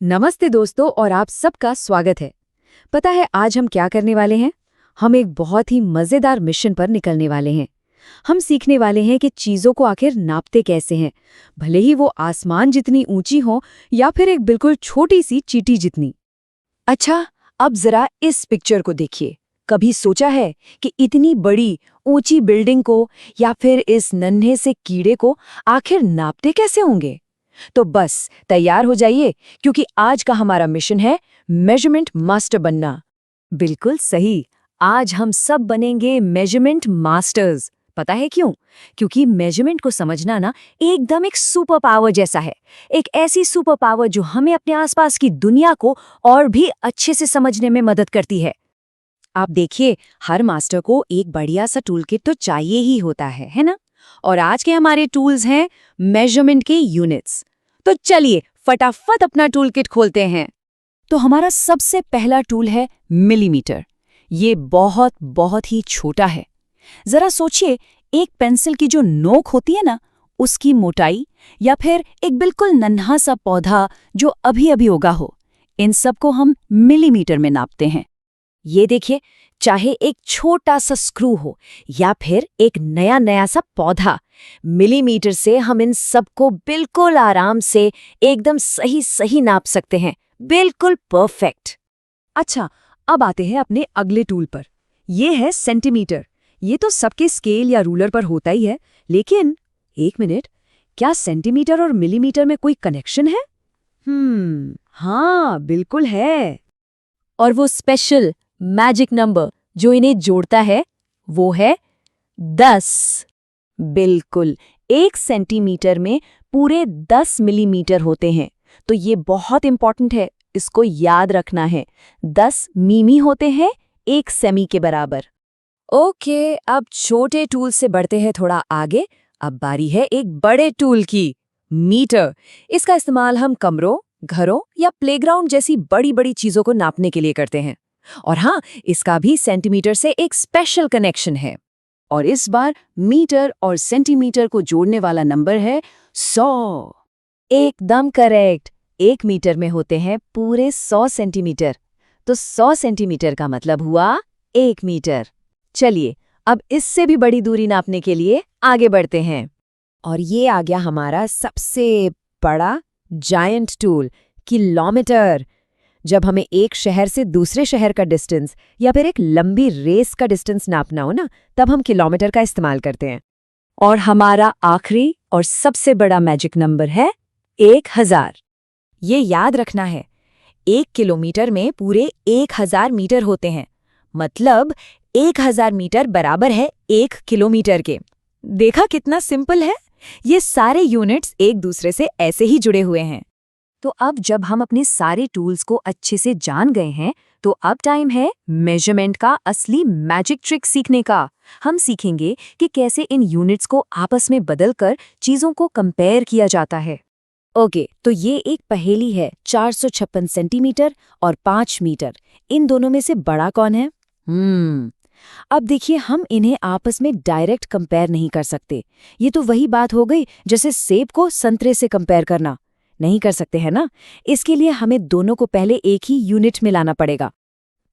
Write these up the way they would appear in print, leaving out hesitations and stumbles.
नमस्ते दोस्तों और आप सबका स्वागत है। पता है आज हम क्या करने वाले हैं? हम एक बहुत ही मजेदार मिशन पर निकलने वाले हैं। हम सीखने वाले हैं कि चीजों को आखिर नापते कैसे हैं, भले ही वो आसमान जितनी ऊंची हो या फिर एक बिल्कुल छोटी सी चींटी जितनी। अच्छा, अब जरा इस पिक्चर को देखिए। कभी सोचा है कि इतनी बड़ी ऊंची बिल्डिंग को या फिर इस नन्हे से कीड़े को आखिर नापते कैसे होंगे? तो बस तैयार हो जाइए, क्योंकि आज का हमारा मिशन है मेजरमेंट मास्टर बनना। बिल्कुल सही, आज हम सब बनेंगे मेजरमेंट मास्टर्स। पता है क्यों? क्योंकि मेजरमेंट को समझना ना एकदम एक सुपर पावर जैसा है। एक ऐसी सुपर पावर जो हमें अपने आसपास की दुनिया को और भी अच्छे से समझने में मदद करती है। आप देखिए, हर मास्टर को एक बढ़िया सा टूल किट तो चाहिए ही होता है ना? और आज के हमारे टूल्स हैं मेजरमेंट के यूनिट्स। तो चलिए फटाफट अपना टूल किट खोलते हैं। तो हमारा सबसे पहला टूल है मिलीमीटर। ये बहुत बहुत ही छोटा है। जरा सोचिए, एक पेंसिल की जो नोक होती है ना, उसकी मोटाई, या फिर एक बिल्कुल नन्हा सा पौधा जो अभी अभी उगा हो, इन सब को हम मिलीमीटर में नापते हैं। ये देखिए, चाहे एक छोटा सा स्क्रू हो या फिर एक नया नया सा पौधा, मिलीमीटर से हम इन सबको बिल्कुल आराम से एकदम सही सही नाप सकते हैं। बिल्कुल परफेक्ट। अच्छा, अब आते हैं अपने अगले टूल पर। ये है सेंटीमीटर। ये तो सबके स्केल या रूलर पर होता ही है, लेकिन एक मिनट, क्या सेंटीमीटर और मिलीमीटर में कोई कनेक्शन है? हाँ, बिल्कुल है। और वो स्पेशल मैजिक नंबर जो इन्हें जोड़ता है, वो है 10। बिल्कुल, 1 सेंटीमीटर में पूरे 10 मिलीमीटर होते हैं। तो ये बहुत इंपॉर्टेंट है, इसको याद रखना है। 10 मिमी होते हैं 1 सेमी के बराबर। ओके, अब छोटे टूल से बढ़ते हैं थोड़ा आगे। अब बारी है एक बड़े टूल की, मीटर। इसका इस्तेमाल हम कमरों, घरों या प्लेग्राउंड जैसी बड़ी बड़ी चीजों को नापने के लिए करते हैं। और हाँ, इसका भी सेंटीमीटर से एक स्पेशल कनेक्शन है। और इस बार मीटर और सेंटीमीटर को जोड़ने वाला नंबर है 100। एकदम करेक्ट। 1 मीटर में होते हैं पूरे 100 सेंटीमीटर। तो 100 सेंटीमीटर का मतलब हुआ 1 मीटर। चलिए, अब इससे भी बड़ी दूरी नापने के लिए आगे बढ़ते हैं। और ये आ गया हमारा सबसे बड़ा जायंट टूल, किलोमीटर। जब हमें एक शहर से दूसरे शहर का डिस्टेंस या फिर एक लंबी रेस का डिस्टेंस नापना हो ना, तब हम किलोमीटर का इस्तेमाल करते हैं। और हमारा आखिरी और सबसे बड़ा मैजिक नंबर है 1000। ये याद रखना है, 1 किलोमीटर में पूरे 1000 मीटर होते हैं। मतलब 1000 मीटर बराबर है 1 किलोमीटर के। देखा कितना सिंपल है? ये सारे यूनिट्स एक दूसरे से ऐसे ही जुड़े हुए हैं। तो अब जब हम अपने सारे टूल्स को अच्छे से जान गए हैं, तो अब टाइम है मेजरमेंट का असली मैजिक ट्रिक सीखने का। हम सीखेंगे कि कैसे इन यूनिट्स को आपस में बदलकर चीजों को कंपेयर किया जाता है। ओके, तो ये एक पहेली है। 456 सेंटीमीटर और 5 मीटर, इन दोनों में से बड़ा कौन है? अब देखिए, हम इन्हें आपस में डायरेक्ट कंपेयर नहीं कर सकते। ये तो वही बात हो गई जैसे सेब को संतरे से कंपेयर करना। नहीं कर सकते हैं ना? इसके लिए हमें दोनों को पहले एक ही यूनिट में लाना पड़ेगा।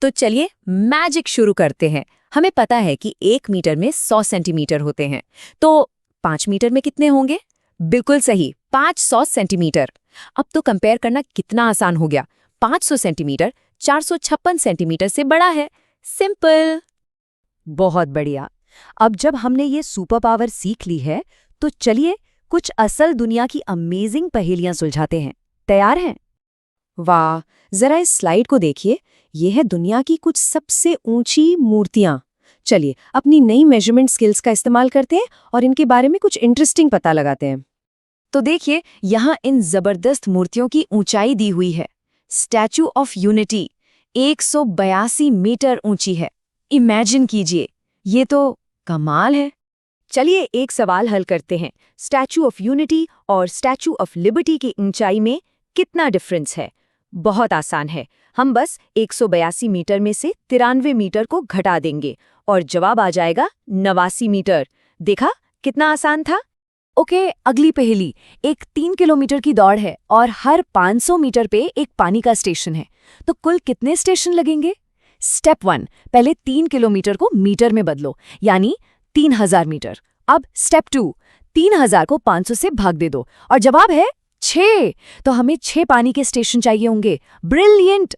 तो चलिए मैजिक शुरू करते हैं। हमें पता है कि 1 मीटर में 100 सेंटीमीटर होते हैं। तो 5 मीटर में कितने होंगे? बिल्कुल सही, 500 सेंटीमीटर। अब तो कंपेयर करना कितना आसान हो गया। 500 सेंटीमीटर 456 सेंटीमीटर से बड़ा है। सिंपल। बहुत बढ़िया। अब जब हमने ये सुपर पावर सीख ली है, तो चलिए कुछ असल दुनिया की अमेजिंग पहेलियां सुलझाते हैं। तैयार हैं? वाह, जरा इस स्लाइड को देखिए। ये है दुनिया की कुछ सबसे ऊंची मूर्तियां। चलिए अपनी नई मेजरमेंट स्किल्स का इस्तेमाल करते हैं और इनके बारे में कुछ इंटरेस्टिंग पता लगाते हैं। तो देखिए, यहाँ इन जबरदस्त मूर्तियों की ऊंचाई दी हुई है। स्टैचू ऑफ यूनिटी 182 मीटर ऊंची है। इमेजिन कीजिए, ये तो कमाल है। चलिए एक सवाल हल करते हैं। स्टैचू ऑफ यूनिटी और स्टैचू ऑफ लिबर्टी की ऊंचाई में कितना डिफरेंस है? बहुत आसान है। हम बस 182 मीटर में से 93 मीटर को घटा देंगे और जवाब आ जाएगा 89 मीटर। देखा कितना आसान था? ओके, अगली पहेली। एक 3 किलोमीटर की दौड़ है और हर 500 मीटर पे एक पानी का स्टेशन है, तो कुल कितने स्टेशन लगेंगे? स्टेप 1, पहले 3 किलोमीटर को मीटर में बदलो, यानी 3000 मीटर। अब स्टेप 2, 3000 को 500 से भाग दे दो और जवाब है 6। तो हमें 6 पानी के स्टेशन चाहिए होंगे। ब्रिलियंट!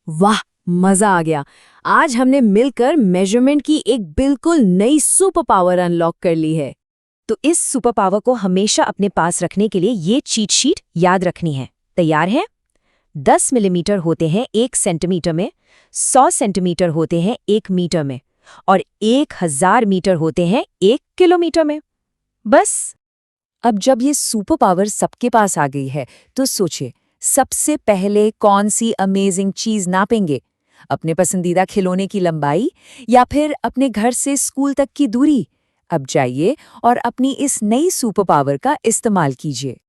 वाह, मजा आ गया। आज हमने मिलकर मेजरमेंट की एक बिल्कुल नई सुपर पावर अनलॉक कर ली है। तो इस सुपर पावर को हमेशा अपने पास रखने के लिए ये चीट शीट याद रखनी है। तैयार हैं? 10 मिलीमीटर होते हैं 1 सेंटीमीटर में, 100 सेंटीमीटर होते हैं 1 मीटर में और 1000 मीटर होते हैं 1 किलोमीटर में। बस। अब जब ये सुपर पावर सबके पास आ गई है, तो सोचिए, सबसे पहले कौन सी अमेजिंग चीज नापेंगे? अपने पसंदीदा खिलौने की लंबाई या फिर अपने घर से स्कूल तक की दूरी? अब जाइए और अपनी इस नई सुपर पावर का इस्तेमाल कीजिए।